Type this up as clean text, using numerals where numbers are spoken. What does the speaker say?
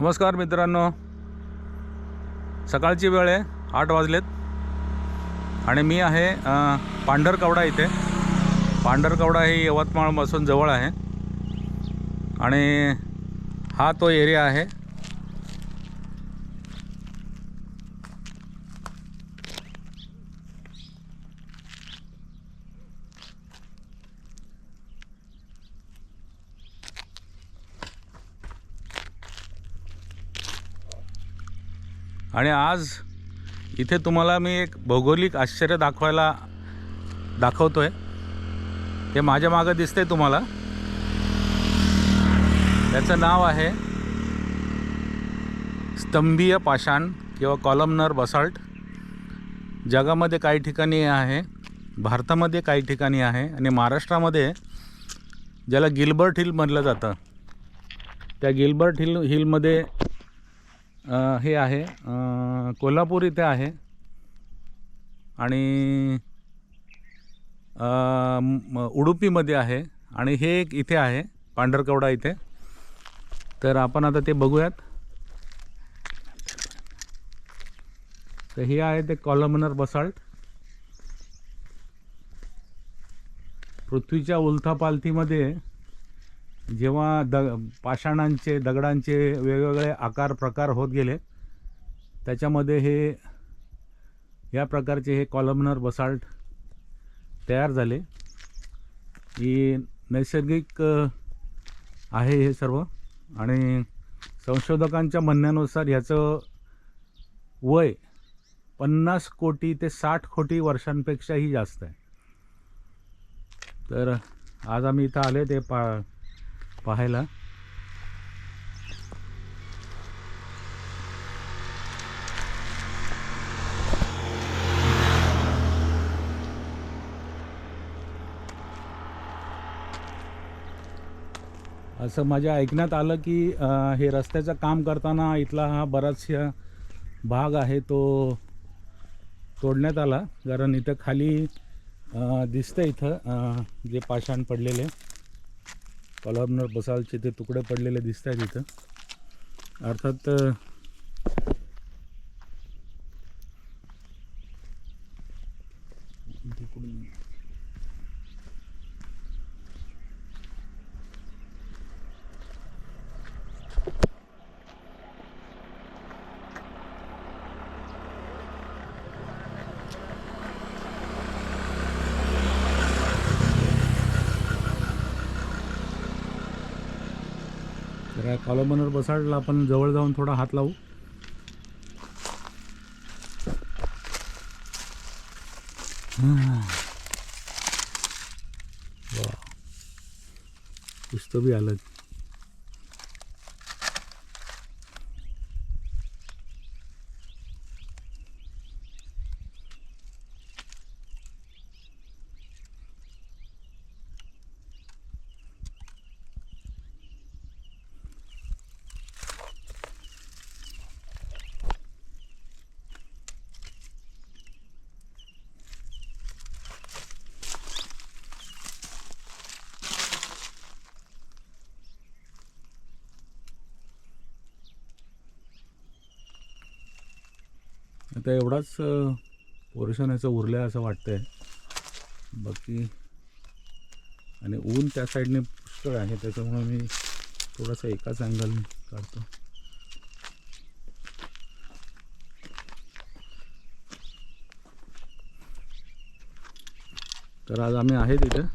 नमस्कार मित्रांनो, सकाळची वेळ आहे, 8 वाजलेत आणि मी आहे पांढरकवडा इथे. पांढरकवडा ही यवतमाळपासून जवळ आहे आणि हा तो एरिया आहे. आणि आज इथे तुम्हाला मी एक भौगोलिक आश्चर्य दाखवतोय. ते माझ्या मागे दिसतंय तुम्हाला. त्याचं नाव आहे स्तंभीय पाषाण किंवा कॉलमनर बसाल्ट. जगामध्ये काही ठिकाणी आहे, भारतामध्ये काही ठिकाणी आहे आणि महाराष्ट्रामध्ये ज्याला गिलबर्ट हिल म्हटलं जातं, त्या गिलबर्ट हिलमध्ये हे आहे. कोल्हापूर इथे आहे आणि उडुपीमध्ये आहे आणि हे एक इथे आहे पांढरकवडा इथे. तर आपण आता ते बघूयात. तर हे आहे ते कॉलमनर बसाल्ट. पृथ्वीच्या उलथापालथीमध्ये जेव्हा पाषाणांचे दगडांचे वेगवेगळे आकार प्रकार होत गेले, त्याच्यामध्ये या प्रकारचे हे कॉलमनर बसाल्ट तयार झाले. ही नैसर्गिक आहे हे सर्व आणि संशोधकांच्या म्हणण्यानुसार ह्याचं वय 50 कोटी ते 60 कोटी वर्षांपेक्षाही जास्त आहे. तर आज आम्ही इथं आले ते पाहायला. असं माझ्या ऐकण्यात आलं की हे रस्त्याचं काम करताना इथला हा बराचसा भाग आहे तो तोडण्यात आला, कारण इथं खाली दिसतं इथं जे पाषाण पडलेले कॉलमनर बसाल्टचे ते तुकडे पडलेले दिसत आहेत इथं. अर्थात तर कॉलमनर बसाल्टला आपण जवळ जाऊन थोडा हात लावू. वा, पुस्तक भी आलं. आता एवढाच पोर्शन याचं उरलं आहे असं वाटतंय. बाकी आणि ऊन त्या साईडने पुष्कळ आहे, त्याच्यामुळे मी थोडासा एकाच अँगलने काढतो. तर आज आम्ही आहे तिथं